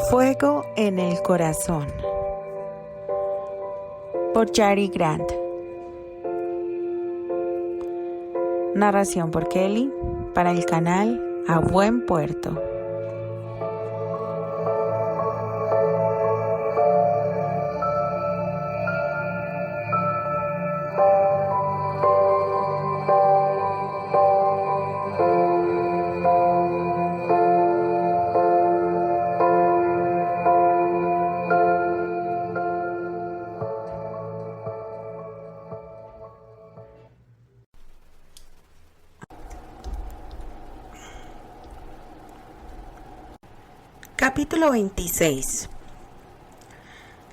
Fuego en el corazón, por Cary Grant. Narración por Kelly para el canal A Buen Puerto. Capítulo 26.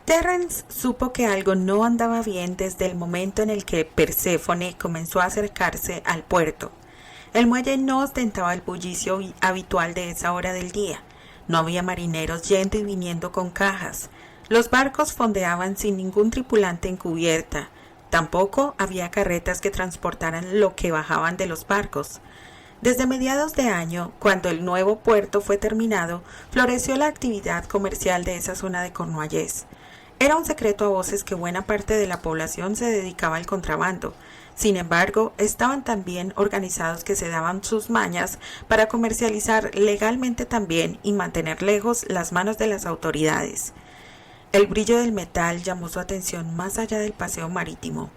Terence supo que algo no andaba bien desde el momento en el que Perséfone comenzó a acercarse al puerto. El muelle no ostentaba el bullicio habitual de esa hora del día. No había marineros yendo y viniendo con cajas. Los barcos fondeaban sin ningún tripulante en cubierta. Tampoco había carretas que transportaran lo que bajaban de los barcos. Desde mediados de año, cuando el nuevo puerto fue terminado, floreció la actividad comercial de esa zona de Cornualles. Era un secreto a voces que buena parte de la población se dedicaba al contrabando. Sin embargo, estaban tan bien organizados que se daban sus mañas para comercializar legalmente también y mantener lejos las manos de las autoridades. El brillo del metal llamó su atención más allá del paseo marítimo.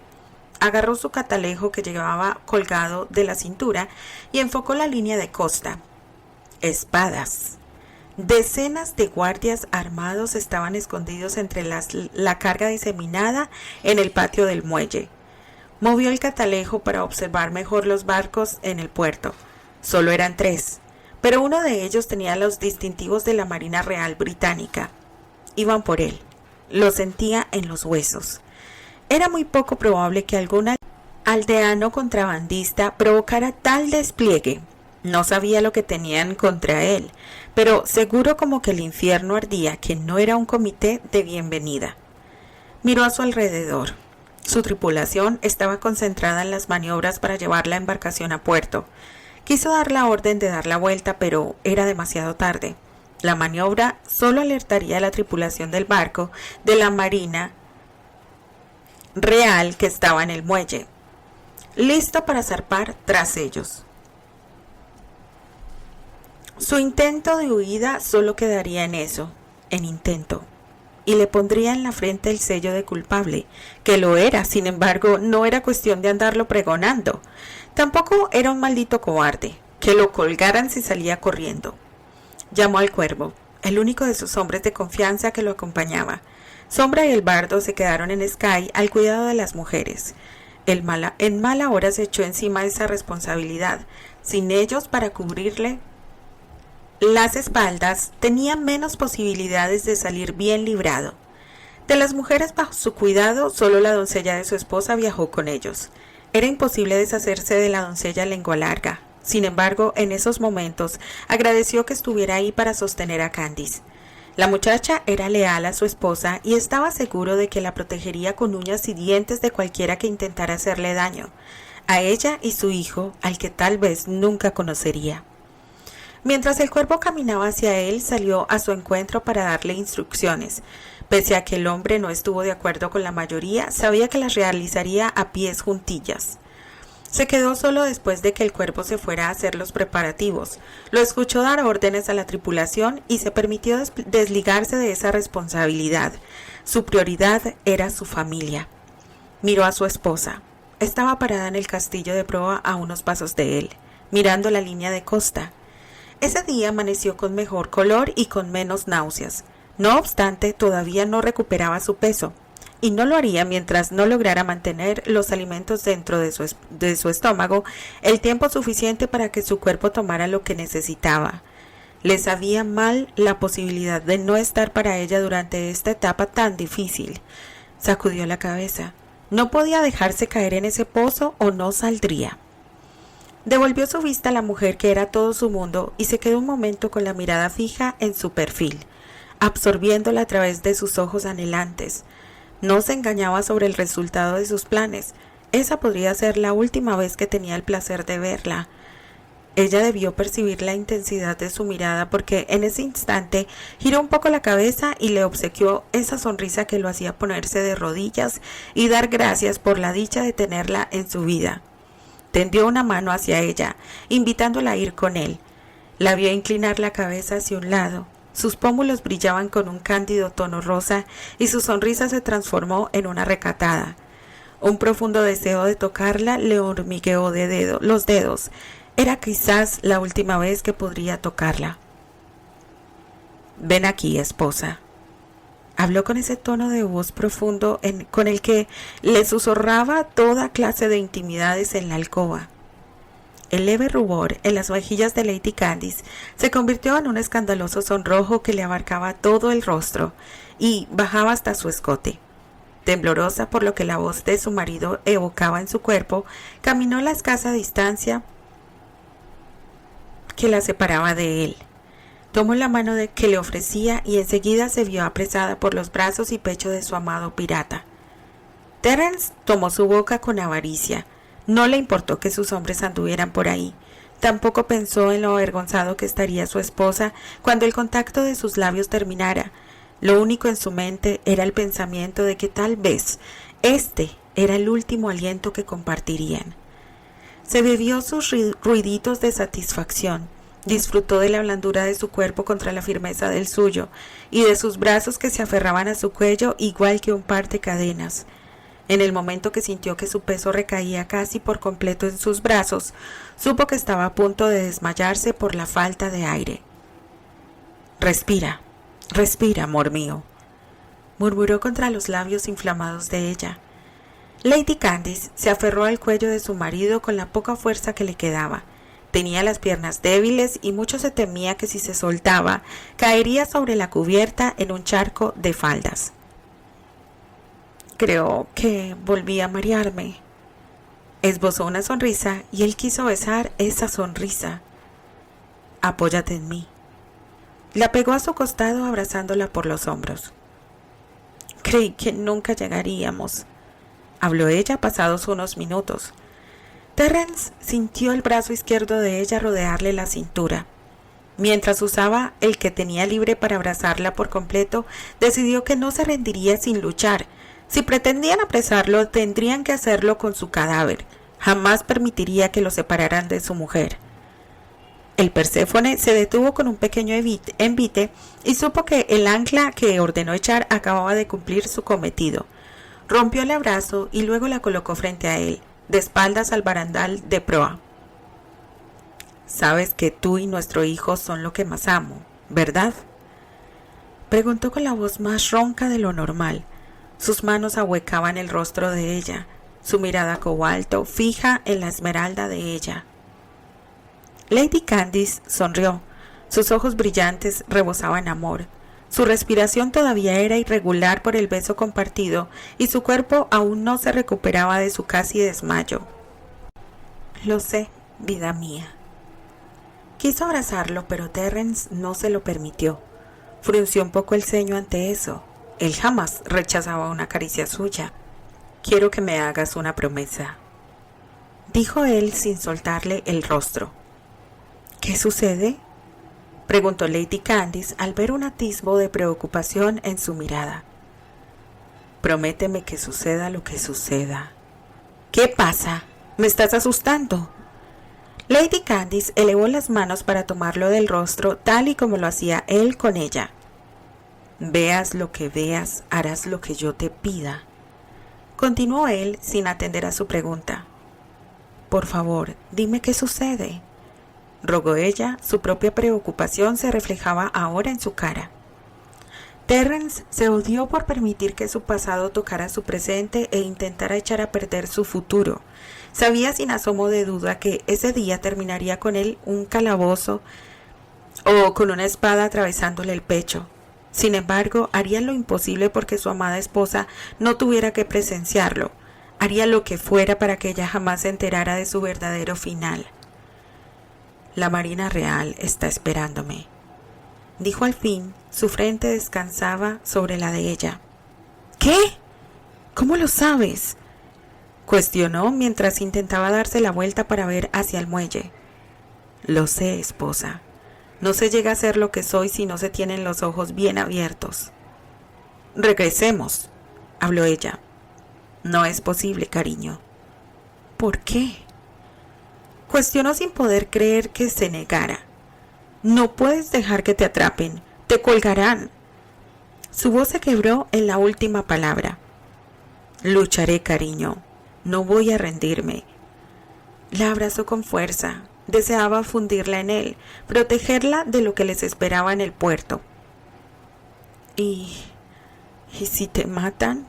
Agarró su catalejo que llevaba colgado de la cintura y enfocó la línea de costa. Espadas. Decenas de guardias armados estaban escondidos entre la carga diseminada en el patio del muelle. Movió el catalejo para observar mejor los barcos en el puerto. Solo eran 3, pero uno de ellos tenía los distintivos de la Marina Real Británica. Iban por él. Lo sentía en los huesos. Era muy poco probable que algún aldeano contrabandista provocara tal despliegue. No sabía lo que tenían contra él, pero seguro como que el infierno ardía que no era un comité de bienvenida. Miró a su alrededor. Su tripulación estaba concentrada en las maniobras para llevar la embarcación a puerto. Quiso dar la orden de dar la vuelta, pero era demasiado tarde. La maniobra solo alertaría a la tripulación del barco de la Marina Real que estaba en el muelle, listo para zarpar tras ellos. Su intento de huida solo quedaría en eso, en intento, y le pondría en la frente el sello de culpable, que lo era. Sin embargo, no era cuestión de andarlo pregonando. Tampoco era un maldito cobarde, que lo colgaran si salía corriendo. Llamó al cuervo, el único de sus hombres de confianza que lo acompañaba. Sombra y el bardo se quedaron en Skye al cuidado de las mujeres. En mala hora se echó encima esa responsabilidad. Sin ellos para cubrirle las espaldas, tenía menos posibilidades de salir bien librado. De las mujeres bajo su cuidado, solo la doncella de su esposa viajó con ellos. Era imposible deshacerse de la doncella lengua larga. Sin embargo, en esos momentos, agradeció que estuviera ahí para sostener a Candice. La muchacha era leal a su esposa y estaba seguro de que la protegería con uñas y dientes de cualquiera que intentara hacerle daño, a ella y su hijo, al que tal vez nunca conocería. Mientras el cuervo caminaba hacia él, salió a su encuentro para darle instrucciones. Pese a que el hombre no estuvo de acuerdo con la mayoría, sabía que las realizaría a pies juntillas. Se quedó solo después de que el cuervo se fuera a hacer los preparativos. Lo escuchó dar órdenes a la tripulación y se permitió desligarse de esa responsabilidad. Su prioridad era su familia. Miró a su esposa. Estaba parada en el castillo de proa a unos pasos de él, mirando la línea de costa. Ese día amaneció con mejor color y con menos náuseas. No obstante, todavía no recuperaba su peso. Y no lo haría mientras no lograra mantener los alimentos dentro de su estómago el tiempo suficiente para que su cuerpo tomara lo que necesitaba. Le sabía mal la posibilidad de no estar para ella durante esta etapa tan difícil. Sacudió la cabeza. No podía dejarse caer en ese pozo o no saldría. Devolvió su vista a la mujer que era todo su mundo y se quedó un momento con la mirada fija en su perfil, absorbiéndola a través de sus ojos anhelantes. No se engañaba sobre el resultado de sus planes. Esa podría ser la última vez que tenía el placer de verla. Ella debió percibir la intensidad de su mirada porque en ese instante giró un poco la cabeza y le obsequió esa sonrisa que lo hacía ponerse de rodillas y dar gracias por la dicha de tenerla en su vida. Tendió una mano hacia ella, invitándola a ir con él. La vio inclinar la cabeza hacia un lado. Sus pómulos brillaban con un cándido tono rosa y su sonrisa se transformó en una recatada. Un profundo deseo de tocarla le hormigueó los dedos. Era quizás la última vez que podría tocarla. «Ven aquí, esposa», habló con ese tono de voz profundo con el que le susurraba toda clase de intimidades en la alcoba. El leve rubor en las mejillas de Lady Candice se convirtió en un escandaloso sonrojo que le abarcaba todo el rostro y bajaba hasta su escote. Temblorosa por lo que la voz de su marido evocaba en su cuerpo, caminó la escasa distancia que la separaba de él. Tomó la mano que le ofrecía y enseguida se vio apresada por los brazos y pecho de su amado pirata. Terence tomó su boca con avaricia. No le importó que sus hombres anduvieran por ahí. Tampoco pensó en lo avergonzado que estaría su esposa cuando el contacto de sus labios terminara. Lo único en su mente era el pensamiento de que tal vez este era el último aliento que compartirían. Se bebió sus ruiditos de satisfacción. Disfrutó de la blandura de su cuerpo contra la firmeza del suyo y de sus brazos que se aferraban a su cuello igual que un par de cadenas. En el momento que sintió que su peso recaía casi por completo en sus brazos, supo que estaba a punto de desmayarse por la falta de aire. «Respira, respira, amor mío», murmuró contra los labios inflamados de ella. Lady Candice se aferró al cuello de su marido con la poca fuerza que le quedaba. Tenía las piernas débiles y mucho se temía que si se soltaba, caería sobre la cubierta en un charco de faldas. «Creo que volví a marearme», esbozó una sonrisa y él quiso besar esa sonrisa. «Apóyate en mí». La pegó a su costado abrazándola por los hombros. «Creí que nunca llegaríamos», habló ella pasados unos minutos. Terence sintió el brazo izquierdo de ella rodearle la cintura. Mientras usaba el que tenía libre para abrazarla por completo, decidió que no se rendiría sin luchar. Si pretendían apresarlo, tendrían que hacerlo con su cadáver. Jamás permitiría que lo separaran de su mujer. El Perséfone se detuvo con un pequeño envite y supo que el ancla que ordenó echar acababa de cumplir su cometido. Rompió el abrazo y luego la colocó frente a él, de espaldas al barandal de proa. «Sabes que tú y nuestro hijo son lo que más amo, ¿verdad?», preguntó con la voz más ronca de lo normal. Sus manos ahuecaban el rostro de ella, su mirada cobalto fija en la esmeralda de ella. Lady Candice sonrió. Sus ojos brillantes rebosaban amor. Su respiración todavía era irregular por el beso compartido y su cuerpo aún no se recuperaba de su casi desmayo. «Lo sé, vida mía». Quiso abrazarlo, pero Terence no se lo permitió. Frunció un poco el ceño ante eso. Él jamás rechazaba una caricia suya. «Quiero que me hagas una promesa», dijo él sin soltarle el rostro. «¿Qué sucede?», preguntó Lady Candice al ver un atisbo de preocupación en su mirada. «Prométeme que suceda lo que suceda». «¿Qué pasa? ¿Me estás asustando?». Lady Candice elevó las manos para tomarlo del rostro tal y como lo hacía él con ella. «Veas lo que veas, harás lo que yo te pida», continuó él sin atender a su pregunta. «Por favor, dime qué sucede», rogó ella. Su propia preocupación se reflejaba ahora en su cara. Terence se odió por permitir que su pasado tocara su presente e intentara echar a perder su futuro. Sabía sin asomo de duda que ese día terminaría con él un calabozo o con una espada atravesándole el pecho. Sin embargo, haría lo imposible porque su amada esposa no tuviera que presenciarlo. Haría lo que fuera para que ella jamás se enterara de su verdadero final. «La Marina Real está esperándome», dijo al fin. Su frente descansaba sobre la de ella. «¿Qué? ¿Cómo lo sabes?», cuestionó mientras intentaba darse la vuelta para ver hacia el muelle. Lo sé, esposa. No se llega a ser lo que soy si no se tienen los ojos bien abiertos. Regresemos, habló ella. No es posible, cariño. ¿Por qué? Cuestionó sin poder creer que se negara. No puedes dejar que te atrapen. Te colgarán. Su voz se quebró en la última palabra. Lucharé, cariño. No voy a rendirme. La abrazó con fuerza. Deseaba fundirla en él, protegerla de lo que les esperaba en el puerto. ¿Y si te matan?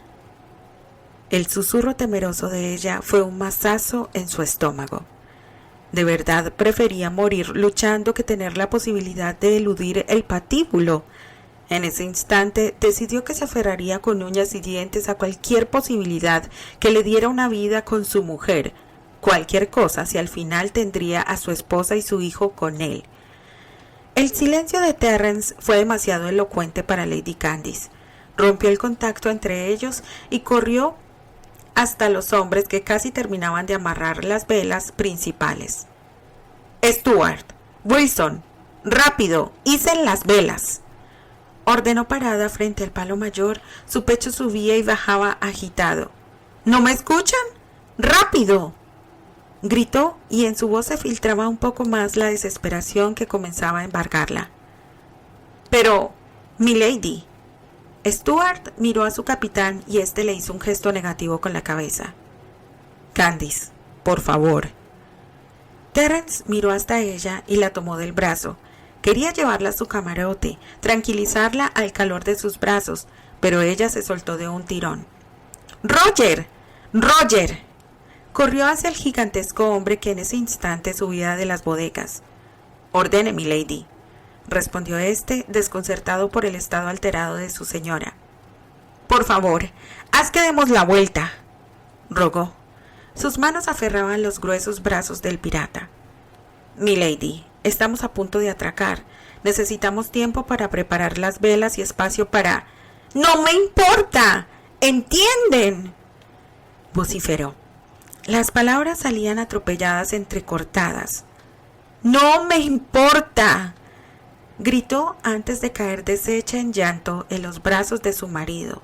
El susurro temeroso de ella fue un mazazo en su estómago. De verdad prefería morir luchando que tener la posibilidad de eludir el patíbulo. En ese instante decidió que se aferraría con uñas y dientes a cualquier posibilidad que le diera una vida con su mujer, cualquier cosa si al final tendría a su esposa y su hijo con él. El silencio de Terrence fue demasiado elocuente para Lady Candice. Rompió el contacto entre ellos y corrió hasta los hombres que casi terminaban de amarrar las velas principales. Stuart, Wilson, rápido, icen las velas. Ordenó parada frente al palo mayor, su pecho subía y bajaba agitado. ¿No me escuchan? ¡Rápido!, gritó, y en su voz se filtraba un poco más la desesperación que comenzaba a embargarla. Pero, milady. Stuart miró a su capitán y éste le hizo un gesto negativo con la cabeza. Candice, por favor. Terrence miró hasta ella y la tomó del brazo. Quería llevarla a su camarote, tranquilizarla al calor de sus brazos, pero ella se soltó de un tirón. ¡Roger! ¡Roger! Corrió hacia el gigantesco hombre que en ese instante subía de las bodegas. Ordene, milady, respondió éste, desconcertado por el estado alterado de su señora. Por favor, haz que demos la vuelta, rogó. Sus manos aferraban los gruesos brazos del pirata. Milady, estamos a punto de atracar. Necesitamos tiempo para preparar las velas y espacio para... ¡No me importa! ¿Entienden?, vociferó. Las palabras salían atropelladas, entrecortadas. ¡No me importa!, gritó antes de caer deshecha en llanto en los brazos de su marido.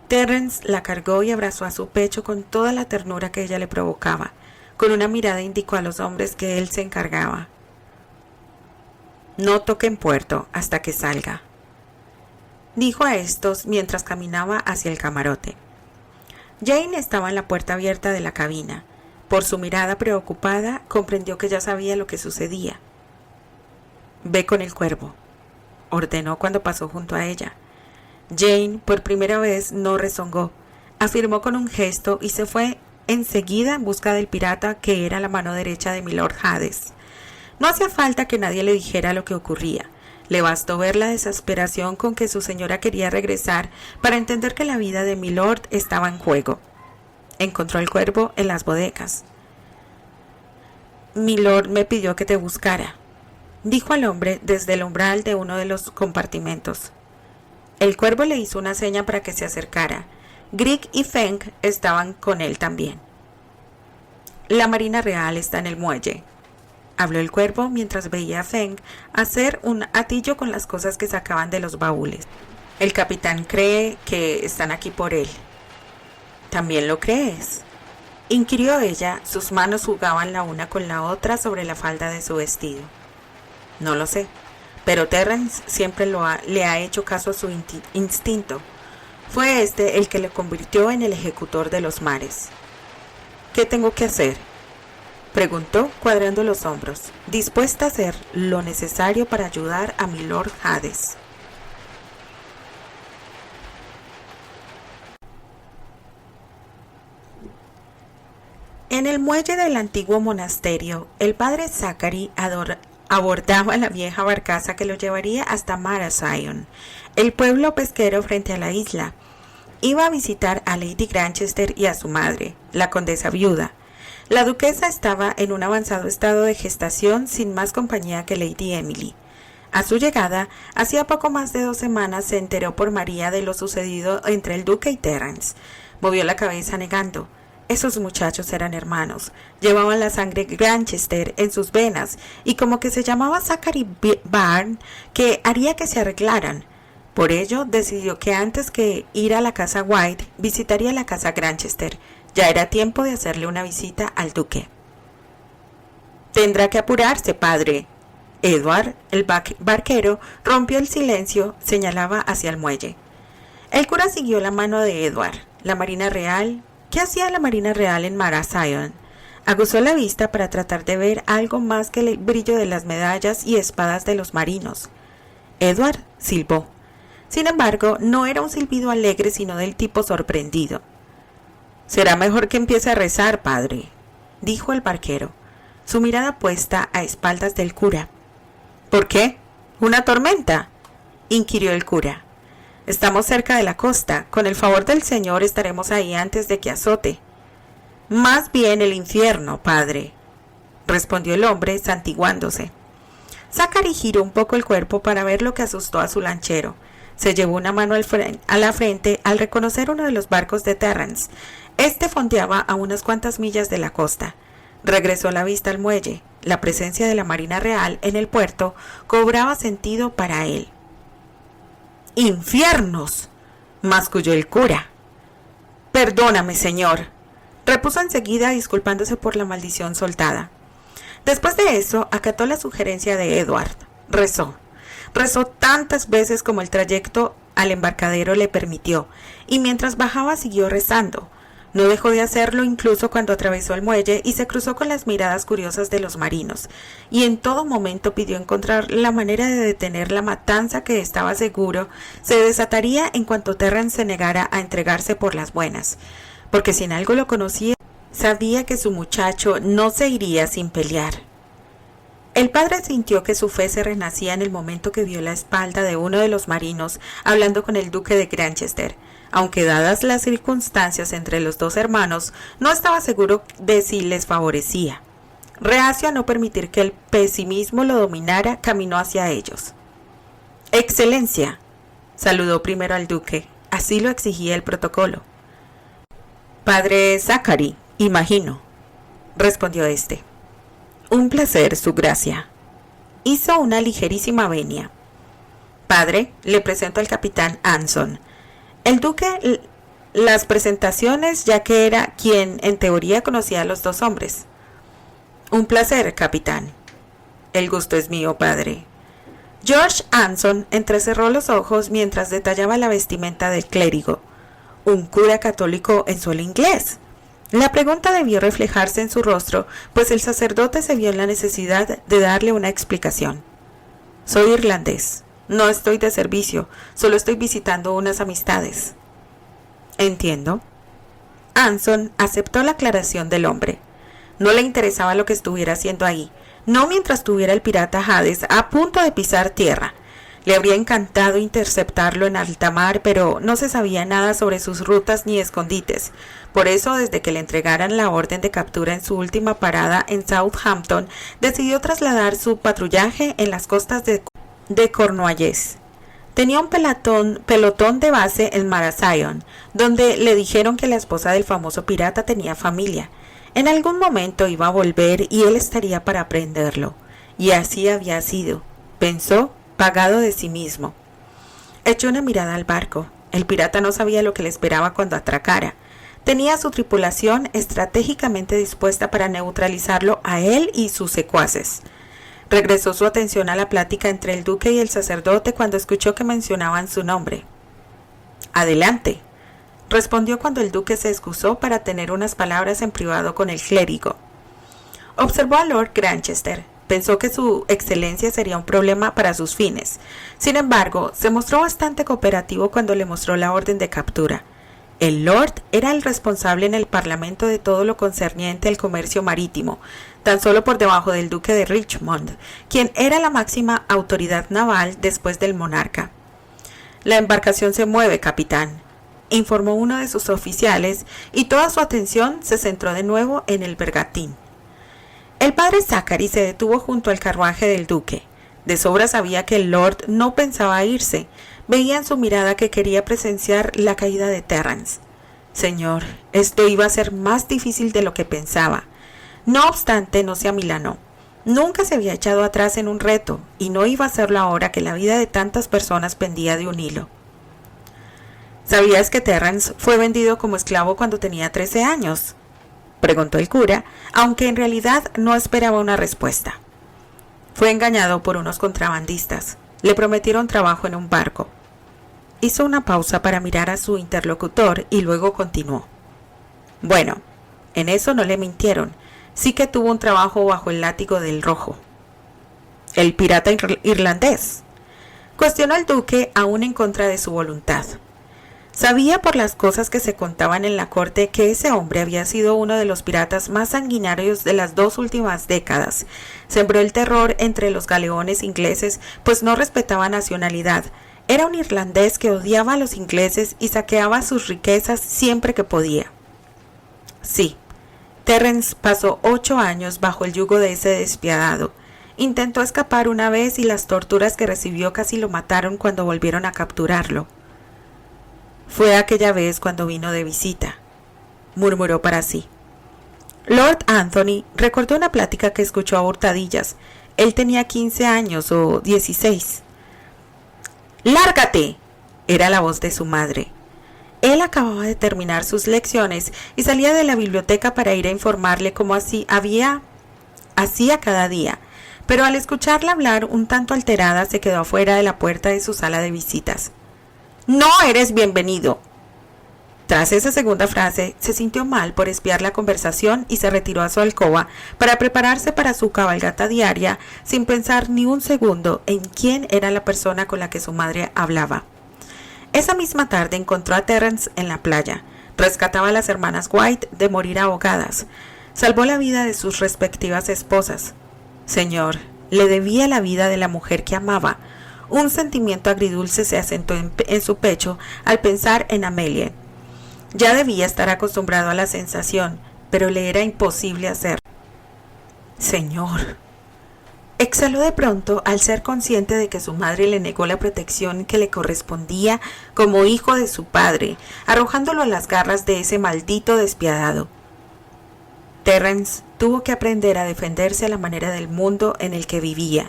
Terrence la cargó y abrazó a su pecho con toda la ternura que ella le provocaba. Con una mirada indicó a los hombres que él se encargaba. No toquen puerto hasta que salga, dijo a estos mientras caminaba hacia el camarote. Jane estaba en la puerta abierta de la cabina. Por su mirada preocupada, comprendió que ya sabía lo que sucedía. Ve con el cuervo, ordenó cuando pasó junto a ella. Jane, por primera vez, no rezongó. Afirmó con un gesto y se fue enseguida en busca del pirata, que era la mano derecha de Milord Hades. No hacía falta que nadie le dijera lo que ocurría. Le bastó ver la desesperación con que su señora quería regresar para entender que la vida de Milord estaba en juego. Encontró al cuervo en las bodegas. Milord me pidió que te buscara, dijo al hombre desde el umbral de uno de los compartimentos. El cuervo le hizo una seña para que se acercara. Grieg y Feng estaban con él también. La Marina Real está en el muelle, habló el cuervo mientras veía a Feng hacer un atillo con las cosas que sacaban de los baúles. El capitán cree que están aquí por él. ¿También lo crees?, inquirió ella. Sus manos jugaban la una con la otra sobre la falda de su vestido. No lo sé, pero Terrence siempre le ha hecho caso a su instinto. Fue este el que le convirtió en el ejecutor de los mares. ¿Qué tengo que hacer?, preguntó, cuadrando los hombros, dispuesta a hacer lo necesario para ayudar a Milord Hades. En el muelle del antiguo monasterio, el padre Zachary abordaba la vieja barcaza que lo llevaría hasta Marazion, el pueblo pesquero frente a la isla. Iba a visitar a Lady Granchester y a su madre, la condesa viuda. La duquesa estaba en un avanzado estado de gestación, sin más compañía que Lady Emily. A su llegada, hacía poco más de 2 semanas, se enteró por María de lo sucedido entre el duque y Terrence. Movió la cabeza negando. Esos muchachos eran hermanos, llevaban la sangre Granchester en sus venas y como que se llamaba Zachary Barn, que haría que se arreglaran. Por ello decidió que antes que ir a la casa White, visitaría la casa Granchester. Ya era tiempo de hacerle una visita al duque. Tendrá que apurarse, padre. Edward, el barquero, rompió el silencio, señalaba hacia el muelle. El cura siguió la mano de Edward. La Marina Real. ¿Qué hacía la Marina Real en Marazion? Aguzó la vista para tratar de ver algo más que el brillo de las medallas y espadas de los marinos. Edward silbó. Sin embargo, no era un silbido alegre, sino del tipo sorprendido. «Será mejor que empiece a rezar, padre», dijo el barquero, su mirada puesta a espaldas del cura. «¿Por qué? ¿Una tormenta?», inquirió el cura. «Estamos cerca de la costa. Con el favor del Señor estaremos ahí antes de que azote». «Más bien el infierno, padre», respondió el hombre, santiguándose. Zachary giró un poco el cuerpo para ver lo que asustó a su lanchero. Se llevó una mano a la frente al reconocer uno de los barcos de Terrence. Este fondeaba a unas cuantas millas de la costa. Regresó la vista al muelle. La presencia de la Marina Real en el puerto cobraba sentido para él. «¡Infiernos!», masculló el cura. «Perdóname, señor», repuso enseguida, disculpándose por la maldición soltada. Después de eso, acató la sugerencia de Edward. Rezó tantas veces como el trayecto al embarcadero le permitió, y mientras bajaba siguió rezando. No dejó de hacerlo incluso cuando atravesó el muelle y se cruzó con las miradas curiosas de los marinos, y en todo momento pidió encontrar la manera de detener la matanza que estaba seguro se desataría en cuanto Terrence se negara a entregarse por las buenas, porque si en algo lo conocía, sabía que su muchacho no se iría sin pelear. El padre sintió que su fe se renacía en el momento que vio la espalda de uno de los marinos hablando con el duque de Granchester. Aunque dadas las circunstancias entre los dos hermanos, no estaba seguro de si les favorecía. Reacio a no permitir que el pesimismo lo dominara, caminó hacia ellos. «Excelencia», saludó primero al duque, así lo exigía el protocolo. «Padre Zachary, imagino», respondió éste. «Un placer, su gracia». Hizo una ligerísima venia. «Padre, le presento al capitán Anson». El duque las presentaciones, ya que era quien en teoría conocía a los dos hombres. «Un placer, capitán». «El gusto es mío, padre». George Anson entrecerró los ojos mientras detallaba la vestimenta del clérigo. ¿Un cura católico en suelo inglés? La pregunta debió reflejarse en su rostro, pues el sacerdote se vio en la necesidad de darle una explicación. «Soy irlandés. No estoy de servicio, solo estoy visitando unas amistades». «Entiendo». Anson aceptó la aclaración del hombre. No le interesaba lo que estuviera haciendo ahí, no mientras tuviera el pirata Hades a punto de pisar tierra. Le habría encantado interceptarlo en alta mar, pero no se sabía nada sobre sus rutas ni escondites. Por eso, desde que le entregaran la orden de captura en su última parada en Southampton, decidió trasladar su patrullaje en las costas de Cornualles. Tenía un pelotón de base en Marazion, donde le dijeron que la esposa del famoso pirata tenía familia. En algún momento iba a volver y él estaría para prenderlo. Y así había sido, pensó, pagado de sí mismo. Echó una mirada al barco. El pirata no sabía lo que le esperaba cuando atracara. Tenía su tripulación estratégicamente dispuesta para neutralizarlo a él y sus secuaces. Regresó su atención a la plática entre el duque y el sacerdote cuando escuchó que mencionaban su nombre. «Adelante», respondió cuando el duque se excusó para tener unas palabras en privado con el clérigo. Observó a Lord Granchester. Pensó que su excelencia sería un problema para sus fines. Sin embargo, se mostró bastante cooperativo cuando le mostró la orden de captura. El Lord era el responsable en el Parlamento de todo lo concerniente al comercio marítimo, tan solo por debajo del duque de Richmond, quien era la máxima autoridad naval después del monarca. «La embarcación se mueve, capitán», informó uno de sus oficiales, y toda su atención se centró de nuevo en el bergantín. El padre Zachary se detuvo junto al carruaje del duque. De sobra sabía que el Lord no pensaba irse. Veía en su mirada que quería presenciar la caída de Terrence. Señor, esto iba a ser más difícil de lo que pensaba. No obstante, no se amilanó. Nunca se había echado atrás en un reto, y no iba a hacerlo ahora que la vida de tantas personas pendía de un hilo. ¿Sabías que Terrence fue vendido como esclavo cuando tenía 13 años? Preguntó el cura, aunque en realidad no esperaba una respuesta. Fue engañado por unos contrabandistas. Le prometieron trabajo en un barco. Hizo una pausa para mirar a su interlocutor y luego continuó. Bueno, en eso no le mintieron. Sí que tuvo un trabajo bajo el látigo del Rojo. ¿El pirata irlandés?, cuestionó el duque, aún en contra de su voluntad. Sabía por las cosas que se contaban en la corte que ese hombre había sido uno de los piratas más sanguinarios de las 2 últimas décadas. Sembró el terror entre los galeones ingleses, pues no respetaba nacionalidad. Era un irlandés que odiaba a los ingleses y saqueaba sus riquezas siempre que podía. Sí, Terrence pasó 8 años bajo el yugo de ese despiadado. Intentó escapar una vez y las torturas que recibió casi lo mataron cuando volvieron a capturarlo. Fue aquella vez cuando vino de visita, murmuró para sí. Lord Anthony recordó una plática que escuchó a hurtadillas. Él tenía 15 años o 16. ¡Lárgate!, era la voz de su madre. Él acababa de terminar sus lecciones y salía de la biblioteca para ir a informarle cómo hacía cada día, pero al escucharla hablar un tanto alterada se quedó afuera de la puerta de su sala de visitas. ¡No eres bienvenido! Tras esa segunda frase, se sintió mal por espiar la conversación y se retiró a su alcoba para prepararse para su cabalgata diaria sin pensar ni un segundo en quién era la persona con la que su madre hablaba. Esa misma tarde encontró a Terrence en la playa. Rescataba a las hermanas White de morir ahogadas. Salvó la vida de sus respectivas esposas. Señor, le debía la vida de la mujer que amaba. Un sentimiento agridulce se asentó en su pecho al pensar en Amelie. Ya debía estar acostumbrado a la sensación, pero le era imposible hacerlo. Señor, exhaló de pronto al ser consciente de que su madre le negó la protección que le correspondía como hijo de su padre, arrojándolo a las garras de ese maldito despiadado. Terrence tuvo que aprender a defenderse a la manera del mundo en el que vivía.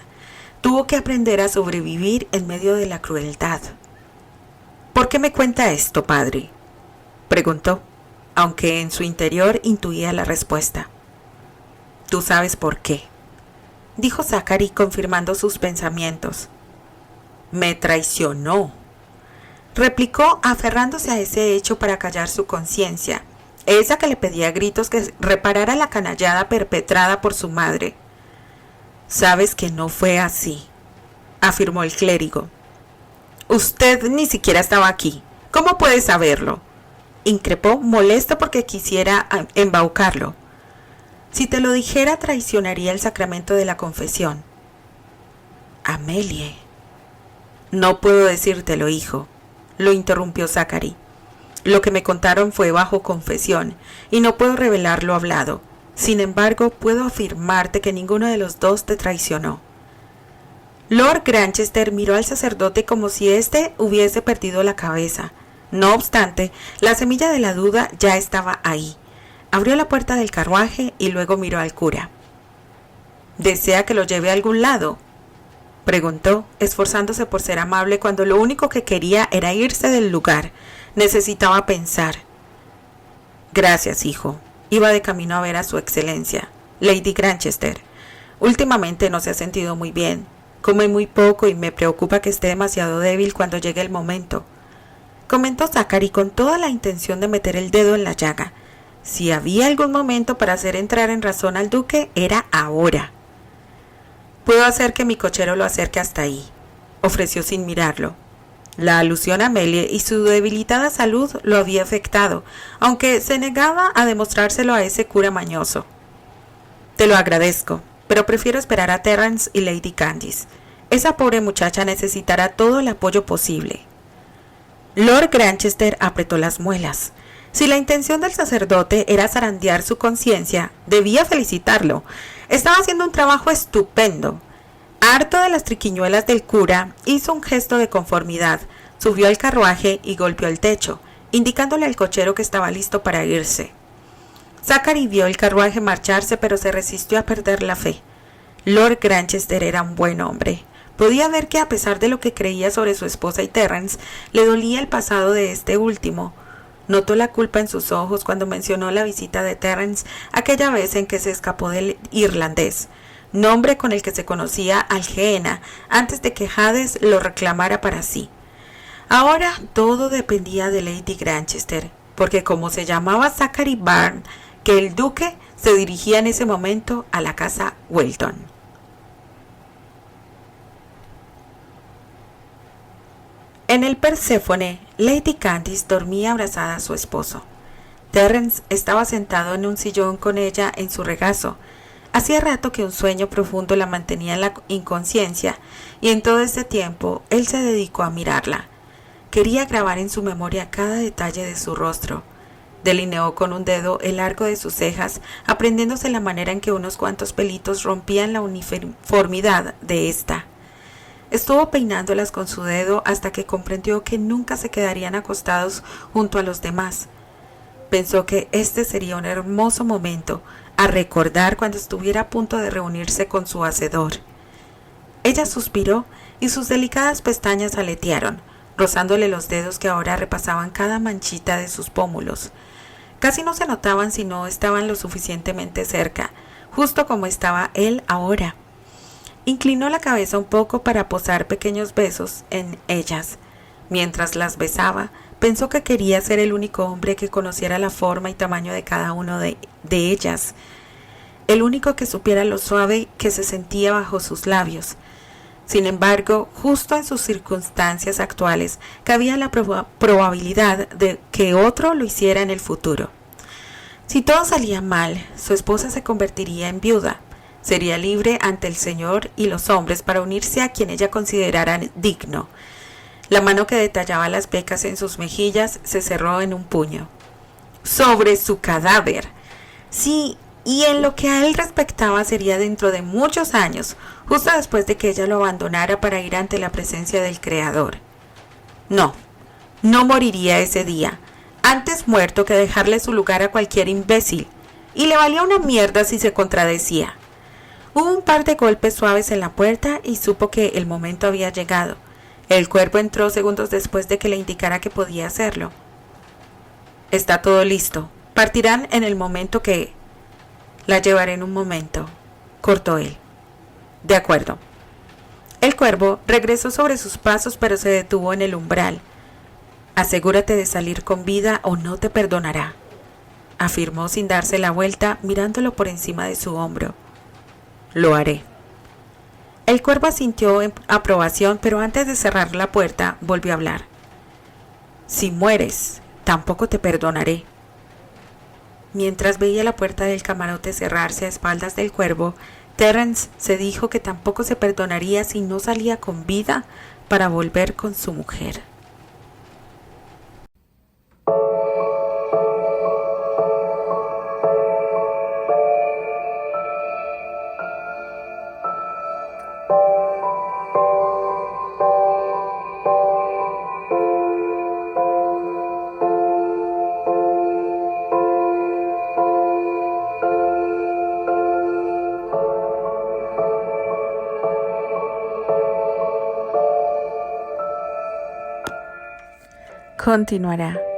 Tuvo que aprender a sobrevivir en medio de la crueldad. ¿Por qué me cuenta esto, padre?, preguntó, aunque en su interior intuía la respuesta. Tú sabes por qué, dijo Zachary confirmando sus pensamientos. Me traicionó, replicó aferrándose a ese hecho para callar su conciencia, esa que le pedía a gritos que reparara la canallada perpetrada por su madre. Sabes que no fue así, afirmó el clérigo. Usted ni siquiera estaba aquí. ¿Cómo puede saberlo?, increpó, molesto porque quisiera embaucarlo. Si te lo dijera, traicionaría el sacramento de la confesión. Amelie. No puedo decírtelo, hijo, lo interrumpió Zachary. Lo que me contaron fue bajo confesión, y no puedo revelar lo hablado. Sin embargo, puedo afirmarte que ninguno de los dos te traicionó. Lord Granchester miró al sacerdote como si éste hubiese perdido la cabeza. No obstante, la semilla de la duda ya estaba ahí. Abrió la puerta del carruaje y luego miró al cura. ¿Desea que lo lleve a algún lado?, preguntó, esforzándose por ser amable cuando lo único que quería era irse del lugar. Necesitaba pensar. Gracias, hijo. Iba de camino a ver a su excelencia, Lady Granchester. Últimamente no se ha sentido muy bien. Come muy poco y me preocupa que esté demasiado débil cuando llegue el momento, comentó Zachary con toda la intención de meter el dedo en la llaga. Si había algún momento para hacer entrar en razón al duque, era ahora. Puedo hacer que mi cochero lo acerque hasta ahí, ofreció sin mirarlo. La alusión a Amelie y su debilitada salud lo había afectado, aunque se negaba a demostrárselo a ese cura mañoso. Te lo agradezco, pero prefiero esperar a Terrence y Lady Candice. Esa pobre muchacha necesitará todo el apoyo posible. Lord Granchester apretó las muelas. Si la intención del sacerdote era zarandear su conciencia, debía felicitarlo. Estaba haciendo un trabajo estupendo. Harto de las triquiñuelas del cura, hizo un gesto de conformidad, subió al carruaje y golpeó el techo. indicándole al cochero que estaba listo para irse. Zachary vio el carruaje marcharse, pero se resistió a perder la fe. Lord Granchester era un buen hombre. Podía ver que a pesar de lo que creía sobre su esposa y Terence, le dolía el pasado de este último. Notó la culpa en sus ojos cuando mencionó la visita de Terence aquella vez en que se escapó del irlandés, nombre con el que se conocía al Gehenna antes de que Hades lo reclamara para sí. Ahora todo dependía de Lady Granchester, porque como se llamaba Zachary Byrne, que el duque se dirigía en ese momento a la casa Welton. En el Perséfone, Lady Candice dormía abrazada a su esposo. Terence estaba sentado en un sillón con ella en su regazo. Hacía rato que un sueño profundo la mantenía en la inconsciencia, y en todo ese tiempo él se dedicó a mirarla. Quería grabar en su memoria cada detalle de su rostro. Delineó con un dedo el arco de sus cejas, aprendiéndose la manera en que unos cuantos pelitos rompían la uniformidad de ésta. Estuvo peinándolas con su dedo hasta que comprendió que nunca se quedarían acostados junto a los demás. Pensó que este sería un hermoso momento a recordar cuando estuviera a punto de reunirse con su hacedor. Ella suspiró y sus delicadas pestañas aletearon, rozándole los dedos que ahora repasaban cada manchita de sus pómulos. Casi no se notaban si no estaban lo suficientemente cerca, justo como estaba él ahora. Inclinó la cabeza un poco para posar pequeños besos en ellas. Mientras las besaba, pensó que quería ser el único hombre que conociera la forma y tamaño de cada uno de ellas, el único que supiera lo suave que se sentía bajo sus labios. Sin embargo, justo en sus circunstancias actuales, cabía la probabilidad de que otro lo hiciera en el futuro. Si todo salía mal, su esposa se convertiría en viuda. Sería libre ante el Señor y los hombres para unirse a quien ella considerara digno. La mano que detallaba las pecas en sus mejillas se cerró en un puño. ¡Sobre su cadáver! Sí, y en lo que a él respectaba sería dentro de muchos años, justo después de que ella lo abandonara para ir ante la presencia del Creador. No, no moriría ese día, antes muerto que dejarle su lugar a cualquier imbécil, y le valía una mierda si se contradecía. Hubo un par de golpes suaves en la puerta y supo que el momento había llegado. El cuerpo entró segundos después de que le indicara que podía hacerlo. Está todo listo. Partirán en el momento que... La llevaré en un momento, cortó él. De acuerdo. El cuervo regresó sobre sus pasos, pero se detuvo en el umbral. Asegúrate de salir con vida o no te perdonará, afirmó sin darse la vuelta, mirándolo por encima de su hombro. Lo haré. El cuervo asintió en aprobación, pero antes de cerrar la puerta, volvió a hablar. Si mueres, tampoco te perdonaré. Mientras veía la puerta del camarote cerrarse a espaldas del cuervo, Terence se dijo que tampoco se perdonaría si no salía con vida para volver con su mujer. Continuará.